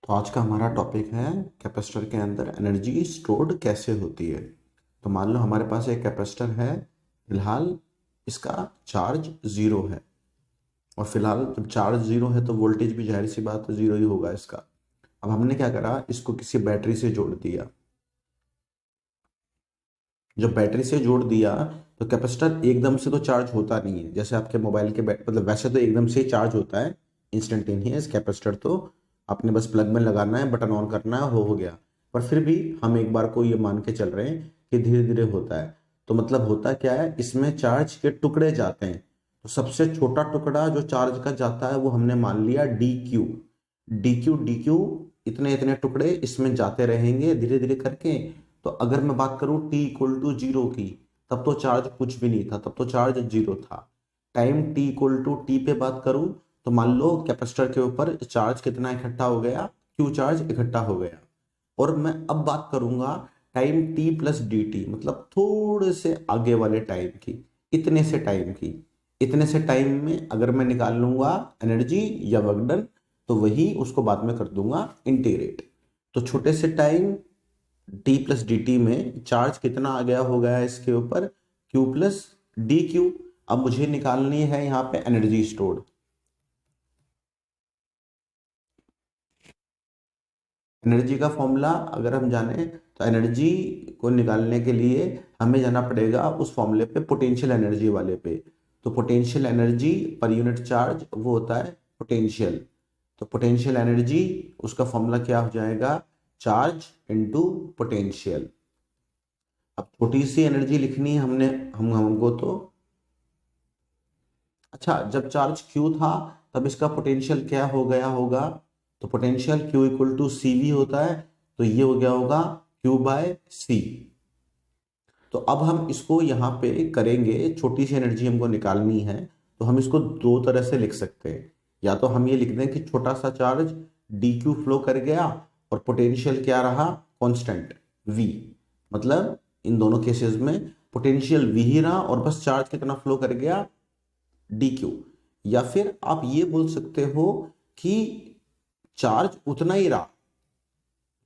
तो आज का हमारा टॉपिक है कैपेसिटर के अंदर एनर्जी स्टोर्ड कैसे होती है। तो मान लो हमारे पास एक कैपेसिटर है, फिलहाल इसका चार्ज जीरो है। और फिलहाल जब चार्ज जीरो है तो वोल्टेज भी जाहिर सी बात है जीरो ही होगा इसका। अब हमने क्या करा, इसको किसी बैटरी से जोड़ दिया। जब बैटरी से जोड़ दिया तो कैपेसिटर एकदम से तो चार्ज होता नहीं है, जैसे आपके मोबाइल के मतलब वैसे तो एकदम से ही चार्ज होता है, इंस्टेंटेनियस कैपेसिटर। तो आपने बस प्लग में लगाना है, बटन ऑन करना है, हो गया। पर फिर भी हम एक बार को ये मान के चल रहे हैं कि धीरे धीरे होता है। तो मतलब होता क्या है, इसमें चार्ज के टुकड़े जाते हैं। तो सबसे छोटा टुकड़ा जो चार्ज का जाता है वो हमने मान लिया D Q. D Q D Q, इतने इतने टुकड़े इसमें जाते रहेंगे धीरे धीरे करके। तो अगर मैं बात करूं टी इक्वल टू जीरो की, तब तो चार्ज कुछ भी नहीं था, तब तो चार्ज जीरो था। Time T equal to T पे बात करूं तो मान लो कैपेसिटर के ऊपर चार्ज कितना इकट्ठा हो गया, क्यू चार्ज इकट्ठा हो गया। और मैं अब बात करूंगा time T plus D T, मतलब थोड़े से आगे वाले टाइम की, इतने से टाइम की। इतने से टाइम में अगर मैं निकाल लूंगा एनर्जी या वर्क डन, तो वही उसको बाद में कर दूंगा इंटीग्रेट। तो छोटे से time T plus D T में चार्ज कितना आ गया हो गया है इसके ऊपर, क्यू प्लस डी क्यू। अब मुझे निकालनी है यहाँ पे एनर्जी स्टोर्ड। एनर्जी का फॉर्मूला अगर हम जाने तो एनर्जी को निकालने के लिए हमें जाना पड़ेगा उस फॉर्मूले पे, पोटेंशियल एनर्जी वाले पे। तो potential energy per unit charge वो होता है पोटेंशियल। तो पोटेंशियल एनर्जी, उसका फॉर्मूला क्या हो जाएगा, चार्ज इनटू पोटेंशियल। अब छोटी सी एनर्जी लिखनी है हमने, हमको तो अच्छा, जब चार्ज Q था तब इसका पोटेंशियल क्या हो गया होगा, तो potential Q equal to C V होता है। तो ये हो गया होगा Q बाय सी। तो अब हम इसको यहाँ पे करेंगे, छोटी सी एनर्जी हमको निकालनी है। तो हम इसको दो तरह से लिख सकते हैं। या तो हम ये लिख दें कि छोटा सा चार्ज डी क्यू फ्लो कर गया और पोटेंशियल क्या रहा, कांस्टेंट V। मतलब इन दोनों केसेस में पोटेंशियल V ही रहा और बस चार्ज कितना फ्लो कर गया, डी क्यू। या फिर आप ये बोल सकते हो कि चार्ज उतना ही रहा,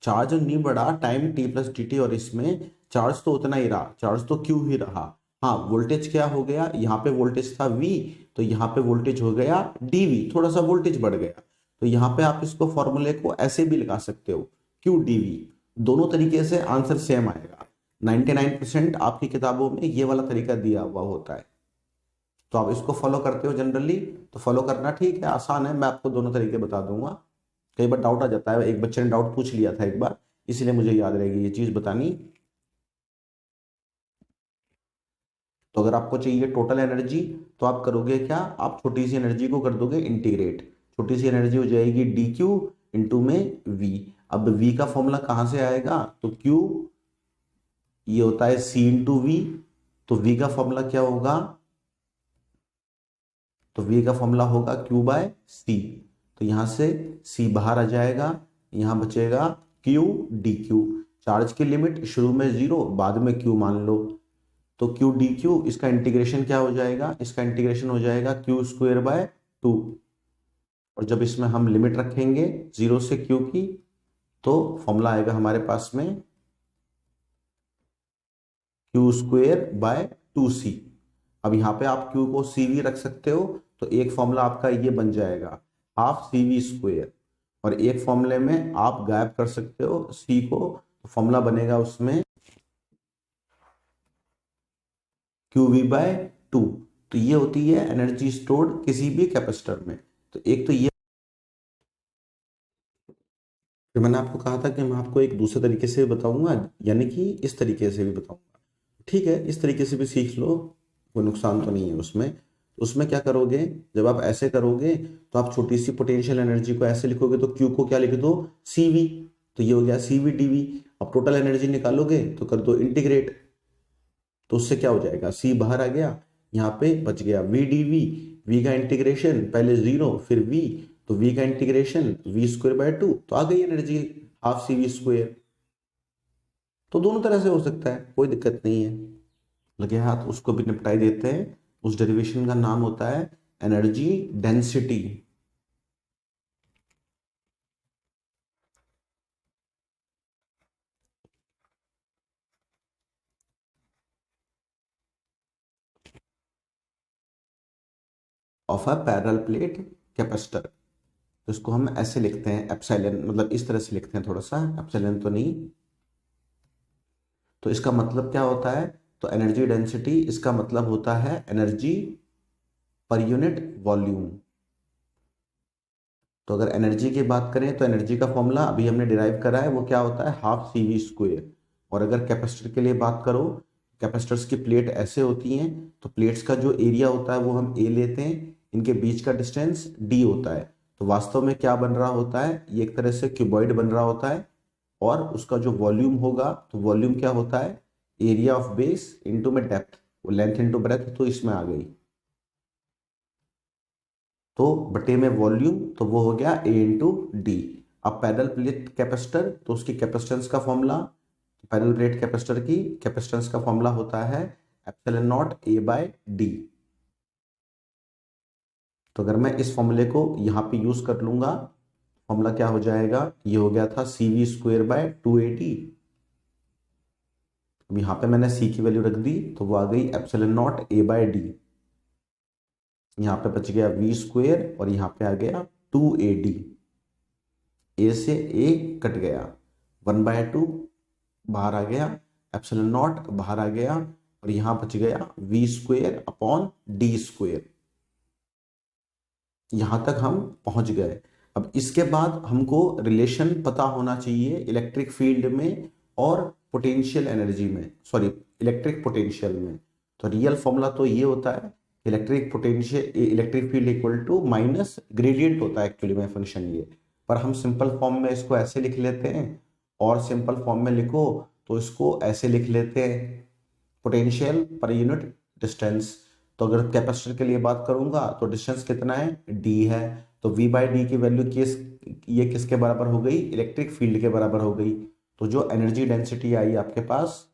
चार्ज नहीं बढ़ा time T plus D T, और इसमें चार्ज तो उतना ही रहा, चार्ज तो क्यू ही रहा। हाँ, वोल्टेज क्या हो गया, यहाँ पे वोल्टेज था वी, तो यहाँ पे वोल्टेज हो गया डीवी, थोड़ा सा वोल्टेज बढ़ गया। तो यहाँ पे आप इसको फॉर्मूले को ऐसे भी लगा सकते हो, क्यू डीवी। दोनों तरीके से आंसर सेम आएगा। 99% आपकी किताबों में ये वाला तरीका दिया हुआ होता है। तो आप इसको फॉलो करते हो जनरली, तो फॉलो करना ठीक है, आसान है। मैं आपको दोनों तरीके बता दूंगा। कई बार डाउट आ जाता है, एक बच्चे ने डाउट पूछ लिया था एक बार, इसलिए मुझे याद रहेगी ये चीज बतानी। तो अगर आपको चाहिए टोटल एनर्जी, तो आप करोगे क्या, आप छोटी सी एनर्जी को कर दोगे इंटीग्रेट। छोटी सी एनर्जी हो जाएगी डी क्यू इंटू में वी। अब वी का फॉर्मूला कहाँ से आएगा, तो क्यू ये होता है सी इंटू वी। तो वी का फॉर्मूला क्या होगा, तो V का फॉर्मूला होगा Q बाय सी। तो यहां से C बाहर आ जाएगा, यहां बचेगा Q डी क्यू। चार्ज की लिमिट शुरू में जीरो, बाद में Q मान लो। तो Q डी क्यू, इसका इंटीग्रेशन क्या हो जाएगा, इसका इंटीग्रेशन हो जाएगा क्यू स्क्वेयर बाय टू। और जब इसमें हम लिमिट रखेंगे जीरो से Q की, तो फॉर्मूला आएगा हमारे पास में क्यू स्क्वेयर बाय टू सी। अब यहाँ पे आप Q को सी वी रख सकते हो, तो एक फॉर्मूला आपका ये बन जाएगा हाफ सी वी स्क्वेयर। और एक फॉर्मूले में आप गायब कर सकते हो C को, तो फॉर्मूला बनेगा उसमें क्यू वी बाय टू। तो ये होती है एनर्जी स्टोर्ड किसी भी कैपेसिटर में। तो एक तो ये, फिर मैंने आपको कहा था कि मैं आपको एक दूसरे तरीके से बताऊंगा, यानी कि इस तरीके से भी बताऊंगा। ठीक है, इस तरीके से भी सीख लो, कोई नुकसान तो नहीं है उसमें। तो उसमें क्या करोगे, जब आप ऐसे करोगे तो आप छोटी सी पोटेंशियल एनर्जी को ऐसे लिखोगे, तो क्यू को क्या लिख दो, सी वी। तो ये हो गया सी वी डी वी। अब टोटल एनर्जी निकालोगे तो कर दो इंटीग्रेट। तो उससे क्या हो जाएगा, सी बाहर आ गया, यहाँ पे बच गया वी डी वी। वी का इंटीग्रेशन पहले जीरो फिर वी, तो वी का integration V square by two, तो आ गई energy half C V square. तो दोनों तरह से हो सकता है, कोई दिक्कत नहीं है। लगे हाथ, उसको भी निपटाई देते हैं। उस डेरिवेशन का नाम होता है energy density. Of a parallel plate capacitor. तो इसको हम ऐसे लिखते हैं एप्सिलॉन, मतलब इस तरह से लिखते हैं, थोड़ा सा एप्सिलॉन तो नहीं। तो इसका मतलब क्या होता है, तो एनर्जी डेंसिटी इसका मतलब होता है एनर्जी पर यूनिट वॉल्यूम। तो अगर एनर्जी की बात करें तो एनर्जी का फॉर्मूला अभी हमने डिराइव करा है, वो क्या होता है, हाफ सी वी स्क्वेयर। और अगर कैपेसिटर के लिए बात करो, कैपेसिटर्स की प्लेट ऐसे होती हैं, तो प्लेट्स का जो एरिया होता है वो हम ए लेते हैं, इनके बीच का डिस्टेंस डी होता है। तो वास्तव में क्या बन रहा होता है, ये एक तरह से क्यूबॉइड बन रहा होता है, और उसका जो वॉल्यूम होगा, तो वॉल्यूम क्या होता है, एरिया ऑफ बेस इंटू में डेप्थ, वो लेंथ इंटू ब्रेथ, तो इसमें आ गई। तो बटे में वॉल्यूम, तो वो हो गया ए इंटू डी। अब पैरेलल प्लेट कैपेसिटर, तो उसकी कैपेसिटेंस का फॉर्मूला, पैरेलल प्लेट कैपेसिटर की कैपेसिटेंस का फॉर्मूला होता है epsilon naught A by D. तो अगर मैं इस फॉर्मूले को यहाँ पे यूज कर लूंगा, फॉर्मूला क्या हो जाएगा, ये हो गया था सी वी स्क्वेयर बाय 280। अब यहाँ पे मैंने सी की वैल्यू रख दी, तो वो आ गई epsilon naught A by D. यहाँ पे बच गया वी स्क्वेयर, और यहाँ पे आ गया 2AD। ए से ए कट गया, 1/2 बाहर आ गया, एप्सिलॉन नॉट बाहर आ गया, और यहां बच गया V square upon D square. यहां तक हम पहुंच गए। अब इसके बाद हमको रिलेशन पता होना चाहिए इलेक्ट्रिक फील्ड में और पोटेंशियल एनर्जी में, सॉरी इलेक्ट्रिक पोटेंशियल में। तो रियल फॉर्मूला तो ये होता है, electric potential, electric field equal to minus gradient होता है एक्चुअली में फंक्शन ये। पर हम सिंपल फॉर्म में इसको ऐसे लिख लेते हैं, और सिंपल फॉर्म में लिखो तो इसको ऐसे लिख लेते हैं, पोटेंशियल पर यूनिट डिस्टेंस। तो अगर कैपेसिटर के लिए बात करूंगा तो डिस्टेंस कितना है, डी है। तो वी बाई डी की वैल्यू ये किसके बराबर हो गई, इलेक्ट्रिक फील्ड के बराबर हो गई। तो जो एनर्जी डेंसिटी आई आपके पास,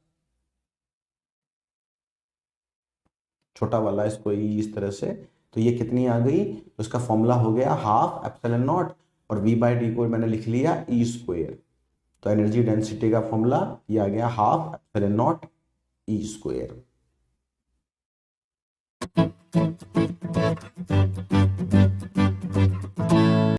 छोटा वाला इसको इस तरह से, तो ये कितनी आ गई, तो इसका फॉर्मूला हो गया हाफ एप्सिलॉन नॉट, और वी बाई डी को मैंने लिख लिया ई स्क्वेयर। तो एनर्जी डेंसिटी का फॉर्मूला ये आ गया half epsilon not E square.